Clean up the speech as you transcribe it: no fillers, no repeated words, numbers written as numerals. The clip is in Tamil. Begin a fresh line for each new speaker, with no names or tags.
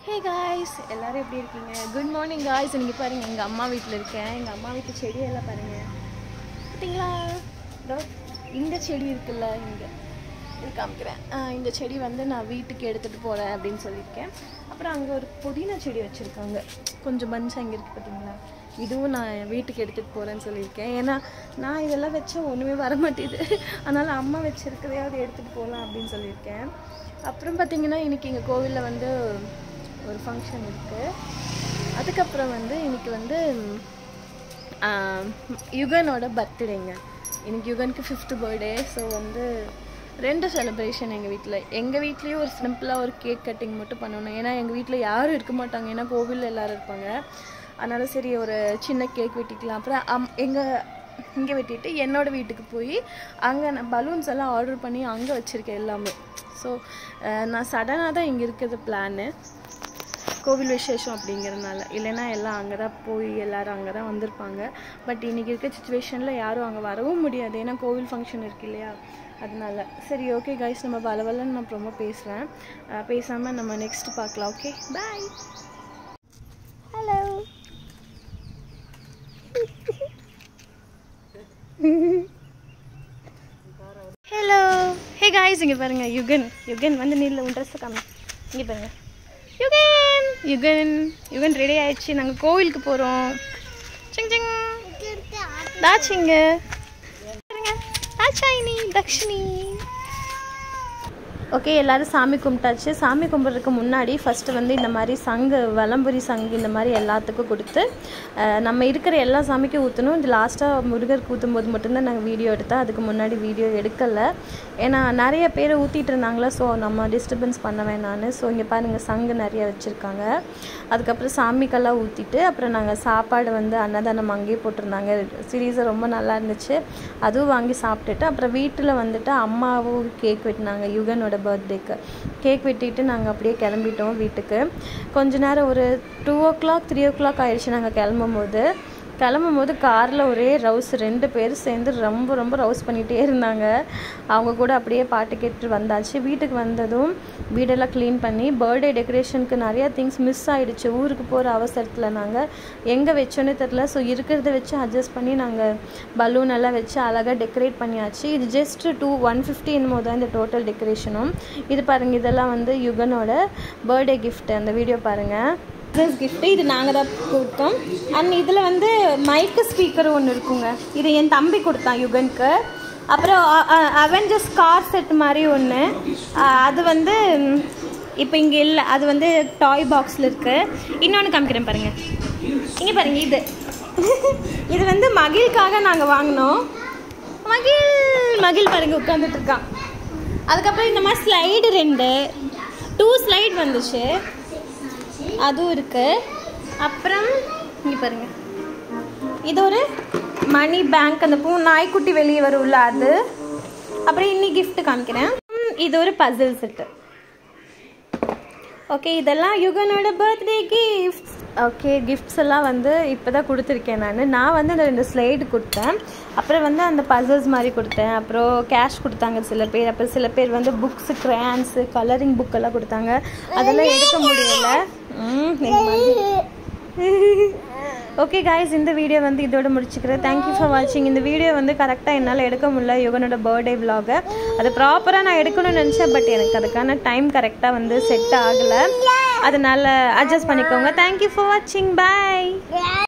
Hey guys, எல்லாரும் எப்படி இருக்கீங்க? Good morning guys. இன்னைக்கு பாருங்க எங்க அம்மா வீட்ல இருக்கேன். எங்க அம்மா வீட்டு செடி எல்லாம் பாருங்க. பாத்தீங்களா? இந்த செடி இருக்குல்ல இங்க. இது காமிக்கிறேன். இந்த செடி வந்து நான் வீட்டுக்கு எடுத்துட்டு போறேன் அப்படினு சொல்லிருக்கேன். அப்புறம் அங்க ஒரு புதினா செடி வச்சிருக்காங்க. கொஞ்சம் பஞ்ச் அங்க இருக்கு பாத்தீங்களா? இதுவும் நான் வீட்டுக்கு எடுத்துட்டு போறேன்னு சொல்லிருக்கேன். ஏன்னா நான் இதெல்லாம் வெச்சா ஒண்ணுமே வர மாட்டேது. அதனால அம்மா வச்சிருக்கதையாவது எடுத்துட்டு போலாம் அப்படினு சொல்லிருக்கேன். அப்புறம் பாத்தீங்கன்னா இன்னைக்கு எங்க கோவில்ல வந்து ஒரு ஃபங்க்ஷன் இருக்குது. அதுக்கப்புறம் வந்து இன்றைக்கி வந்து யுகனோட பர்த்டேங்க. இன்றைக்கி யுகனுக்கு 5th பர்த்டே. ஸோ வந்து 2 செலிப்ரேஷன் எங்கள் வீட்டில். எங்கள் வீட்லேயும் ஒரு சிம்பிளாக ஒரு கேக் கட்டிங் மட்டும் பண்ணணும். ஏன்னா எங்கள் வீட்டில் யாரும் இருக்க மாட்டாங்க. ஏன்னா கோவிலில் எல்லோரும் இருப்பாங்க. அதனால சரி ஒரு சின்ன கேக் வெட்டிக்கலாம். அப்புறம் இங்கே வெட்டிட்டு என்னோடய வீட்டுக்கு போய் அங்கே நான் பலூன்ஸ் எல்லாம் ஆர்டர் பண்ணி அங்கே வச்சுருக்கேன் எல்லாமே. ஸோ நான் சடனாக தான் இங்கே இருக்கிறது பிளானு. கோவில் விசேஷம் அப்படிங்கிறதுனால, இல்லைன்னா எல்லாம் அங்கே தான் போய் எல்லோரும் அங்கே தான் வந்திருப்பாங்க. பட் இன்றைக்கி இருக்க சுச்சுவேஷனில் யாரும் அங்கே வரவும் முடியாது. ஏன்னா கோவில் ஃபங்க்ஷன் இருக்கு இல்லையா, அதனால சரி ஓகே கைஸ், நம்ம பலவலன்னு நான் ரொம்ப பேசுகிறேன். பேசாமல் நம்ம நெக்ஸ்ட் பார்க்கலாம். Okay bye. Hello hello hey guys, இங்கே பாருங்கள் யுகன் வந்து நீரில் உன் ட்ரெஸ்ஸை காமி. இங்கே பாருங்கள் யுகன் ரெடி ஆயிடுச்சு. நாங்கள் கோவிலுக்கு போகிறோம். தாச்சிங்க தாச்சாயினி தக்ஷினி. ஓகே, எல்லோரும் சாமி கும்பிட்டாச்சு. சாமி கும்பிட்றதுக்கு முன்னாடி ஃபஸ்ட்டு வந்து இந்த மாதிரி சங்கு, வலம்புரி சங்கு இந்த மாதிரி எல்லாத்துக்கும் கொடுத்து நம்ம இருக்கிற எல்லா சாமிக்கும் ஊற்றணும். இது லாஸ்ட்டாக முருகருக்கு ஊற்றும் போது மட்டும்தான் நாங்கள் வீடியோ எடுத்தோம். அதுக்கு முன்னாடி வீடியோ எடுக்கலை. ஏன்னா நிறைய பேர் ஊற்றிட்டு இருந்தாங்களா, ஸோ நம்ம டிஸ்டர்பன்ஸ் பண்ண வேணான்னு. ஸோ இங்கே பாருங்கள் சங்கு நிறைய வச்சுருக்காங்க. அதுக்கப்புறம் சாமிக்கெல்லாம் ஊற்றிட்டு அப்புறம் நாங்கள் சாப்பாடு வந்து அன்னதானம் அங்கேயே போட்டிருந்தாங்க. சீரியஸாக ரொம்ப நல்லா இருந்துச்சு. அதுவும் வாங்கி சாப்பிட்டுட்டு அப்புறம் வீட்டில் வந்துட்டு அம்மாவும் கேக் வெட்டினாங்க. யுகனோட பர்த்டேக்கு கேக் வெட்டிட்டு நாங்கள் அப்படியே கிளம்பிட்டோம் வீட்டுக்கு. கொஞ்ச நேரம் ஒரு 2 o'clock 3 o'clock ஆயிடுச்சு. நாங்கள் கிளம்பும் போது காரில் ஒரே ரவுஸ். 2 பேர் சேர்ந்து ரொம்ப ரவுஸ் பண்ணிகிட்டே இருந்தாங்க. அவங்க கூட அப்படியே பாட்டு கேட்டு வந்தாச்சு. வீட்டுக்கு வந்ததும் வீடெல்லாம் க்ளீன் பண்ணி பர்த்டே டெக்கரேஷனுக்கு நிறையா திங்ஸ் மிஸ் ஆகிடுச்சு. ஊருக்கு போகிற அவசரத்தில் நாங்கள் எங்கே வச்சோன்னே தெரில. ஸோ இருக்கிறத வச்சு அட்ஜஸ்ட் பண்ணி நாங்கள் பலூன் எல்லாம் வச்சு அழகாக டெக்கரேட் பண்ணியாச்சு. இது ஜஸ்ட் 150 என்னமோ தான் இந்த டோட்டல் டெக்கரேஷனும். இது பாருங்கள், இதெல்லாம் வந்து யுகனோட பர்த்டே கிஃப்ட். அந்த வீடியோ பாருங்கள். கிஃப்ட்டு இது நாங்கள் தான் கொடுத்தோம். அண்ட் இதில் வந்து மைக்கு ஸ்பீக்கரும் ஒன்று இருக்குங்க. இது என் தம்பி கொடுத்தான் யுகனுக்கு. அப்புறம் அவெஞ்சர்ஸ் கார் செட் மாதிரி ஒன்று, அது வந்து இப்போ இங்கே இல்லை. அது வந்து டாய் பாக்ஸில் இருக்குது. இன்னொன்று காமிக்கிறேன் பாருங்கள். இங்கே பாருங்கள், இது வந்து மகிழ்காக நாங்கள் வாங்கினோம். மகிழ் பாருங்கள் உட்காந்துட்ருக்கான். அதுக்கப்புறம் இந்த மாதிரி ஸ்லைடு 2 ஸ்லைடு வந்துச்சு, அதுவும் இருக்குது. அப்புறம் இங்கே பாருங்கள், இது ஒரு மணி பேங்க், அந்த நாய்க்குட்டி வெளியே வரும்ல அது. அப்புறம் இன்னைக்கு கிஃப்ட் காமிக்கிறேன். இது ஒரு பசில் செட்டு. ஓகே, இதெல்லாம் யுகனோட பர்த்டே கிஃப்ட்ஸ். ஓகே, கிஃப்ட்ஸ் எல்லாம் வந்து இப்போ தான் கொடுத்துருக்கேன் நான் வந்து அந்த 2 ஸ்லைடு கொடுத்தேன். அப்புறம் வந்து அந்த பசில்ஸ் மாதிரி கொடுத்தேன். அப்புறம் கேஷ் கொடுத்தாங்க சில பேர். அப்புறம் சில பேர் வந்து புக்ஸு, கிரேயான்ஸு, கலரிங் புக்கெல்லாம் கொடுத்தாங்க. அதெல்லாம் எடுக்க முடியல. ஓகே காய்ஸ், இந்த வீடியோ வந்து இதோட முடிச்சுக்கிறேன். தேங்க்யூ ஃபார் வாட்சிங். இந்த வீடியோ வந்து கரெக்டாக என்னால் எடுக்க முடியல, யுகனோட பர்த்டே விலாகை. அது ப்ராப்பராக நான் எடுக்கணும்னு நினச்சேன். பட் எனக்கு அதுக்கான டைம் கரெக்டாக வந்து செட் ஆகலை. அதனால் அட்ஜஸ்ட் பண்ணிக்கோங்க. தேங்க்யூ ஃபார் வாட்சிங். பாய்.